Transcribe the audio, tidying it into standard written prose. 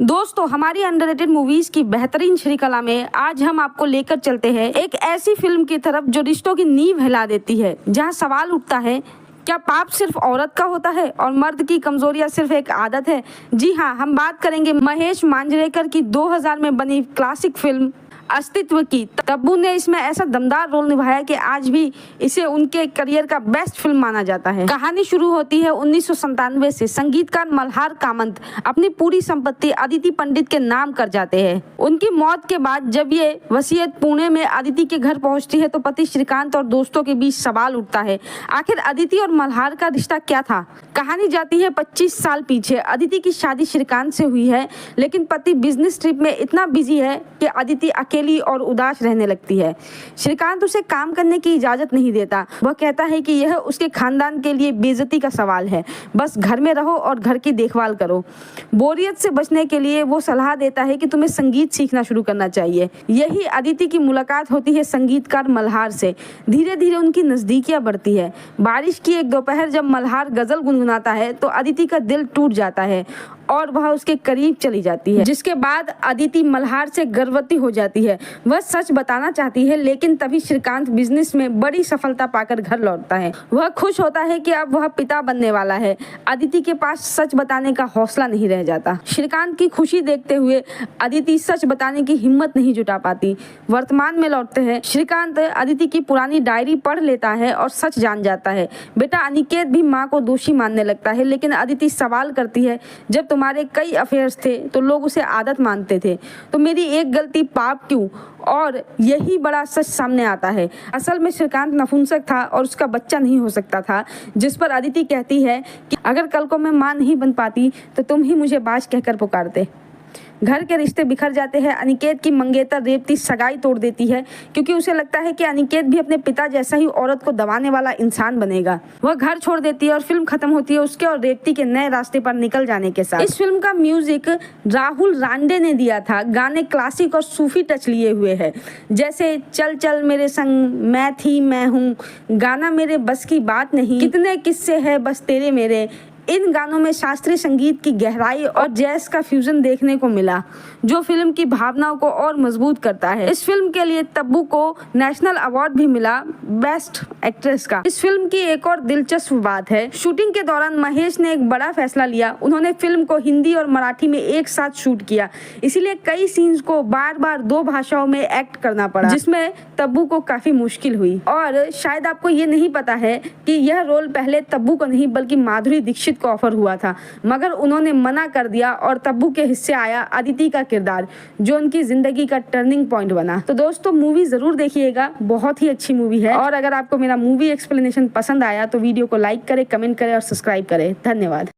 दोस्तों, हमारी underrated movies की बेहतरीन श्रृंखला में आज हम आपको लेकर चलते हैं एक ऐसी फिल्म की तरफ जो रिश्तों की नींव हिला देती है, जहां सवाल उठता है, क्या पाप सिर्फ औरत का होता है और मर्द की कमजोरियां सिर्फ एक आदत है। जी हाँ, हम बात करेंगे महेश मांजरेकर की 2000 में बनी क्लासिक फिल्म अस्तित्व की। तब्बू ने इसमें ऐसा दमदार रोल निभाया कि आज भी इसे उनके करियर का बेस्ट फिल्म माना जाता है। कहानी शुरू होती है 1997 से। संगीतकार मल्हार कामत अपनी पूरी संपत्ति अदिति पंडित के नाम कर जाते हैं। उनकी मौत के बाद जब ये वसीयत पुणे में अदिति के घर पहुंचती है तो पति श्रीकांत और दोस्तों के बीच सवाल उठता है, आखिर अदिति और मल्हार का रिश्ता क्या था। कहानी जाती है 25 साल पीछे। अदिति की शादी श्रीकांत से हुई है, लेकिन पति बिजनेस ट्रिप में इतना बिजी है कि अदिति अकेली और उदास रहने लगती है। श्रीकांत उसे काम करने की इजाजत नहीं देता। वह कहता है कि यह उसके खानदान के लिए बेइज्जती का सवाल है, बस घर में रहो और घर की देखभाल करो। बोरियत से बचने के लिए वो सलाह देता है कि तुम्हें संगीत सीखना शुरू करना चाहिए। यही अदिति की मुलाकात होती है संगीतकार मल्हार से। धीरे धीरे उनकी नजदीकियां बढ़ती है। बारिश की एक दोपहर जब मल्हार गजल गुनगुनाता है तो अदिति का दिल टूट जाता है और वह उसके करीब चली जाती है, जिसके बाद अदिति मल्हार से गर्भवती हो जाती है। वह सच बताना चाहती है, लेकिन तभी श्रीकांत बिजनेस में बड़ी सफलता पाकर घर लौटता है। वह खुश होता है कि अब वह पिता बनने वाला है। अदिति के पास सच बताने का हौसला नहीं रह जाता। श्रीकांत की खुशी देखते हुए अदिति सच बताने की हिम्मत नहीं जुटा पाती। वर्तमान में लौटते हैं। श्रीकांत अदिति की पुरानी डायरी पढ़ लेता है और सच जान जाता है। बेटा अनिकेत भी माँ को दोषी मानने लगता है, लेकिन अदिति सवाल करती है, जब तुम्हारे कई अफेयर्स थे तो लोग उसे आदत मानते थे, तो मेरी एक गलती पाप क्यों। और यही बड़ा सच सामने आता है। असल में श्रीकांत नपुंसक था और उसका बच्चा नहीं हो सकता था, जिस पर अदिति कहती है कि अगर कल को मैं मां नहीं बन पाती तो तुम ही मुझे बाज कहकर पुकारते। घर के रिश्ते बिखर जाते हैं। अनिकेत की मंगेतर रेवती सगाई तोड़ देती है, क्योंकि उसे लगता है कि अनिकेत भी अपने पिता जैसा ही औरत को दबाने वाला इंसान बनेगा। वह घर छोड़ देती है और फिल्म खत्म होती है उसके और रेवती के नए रास्ते पर निकल जाने के साथ। इस फिल्म का म्यूजिक राहुल रांडे ने दिया था। गाने क्लासिक और सूफी टच लिए हुए है, जैसे चल चल मेरे संग, मैं थी मैं हूँ, गाना मेरे बस की बात नहीं, कितने किस्से है बस तेरे मेरे। इन गानों में शास्त्रीय संगीत की गहराई और जैज का फ्यूजन देखने को मिला, जो फिल्म की भावनाओं को और मजबूत करता है। इस फिल्म के लिए तब्बू को नेशनल अवार्ड भी मिला बेस्ट एक्ट्रेस का। इस फिल्म की एक और दिलचस्प बात है, शूटिंग के दौरान महेश ने एक बड़ा फैसला लिया। उन्होंने फिल्म को हिंदी और मराठी में एक साथ शूट किया, इसीलिए कई सीन्स को बार बार 2 भाषाओं में एक्ट करना पड़ा, जिसमें तब्बू को काफी मुश्किल हुई। और शायद आपको ये नहीं पता है कि यह रोल पहले तब्बू को नहीं बल्कि माधुरी दीक्षित को ऑफर हुआ था, मगर उन्होंने मना कर दिया और तब्बू के हिस्से आया अदिति का किरदार, जो उनकी जिंदगी का टर्निंग पॉइंट बना। तो दोस्तों, मूवी जरूर देखिएगा, बहुत ही अच्छी मूवी है। और अगर आपको मेरा मूवी एक्सप्लेनेशन पसंद आया तो वीडियो को लाइक करें, कमेंट करें और सब्सक्राइब करें। धन्यवाद।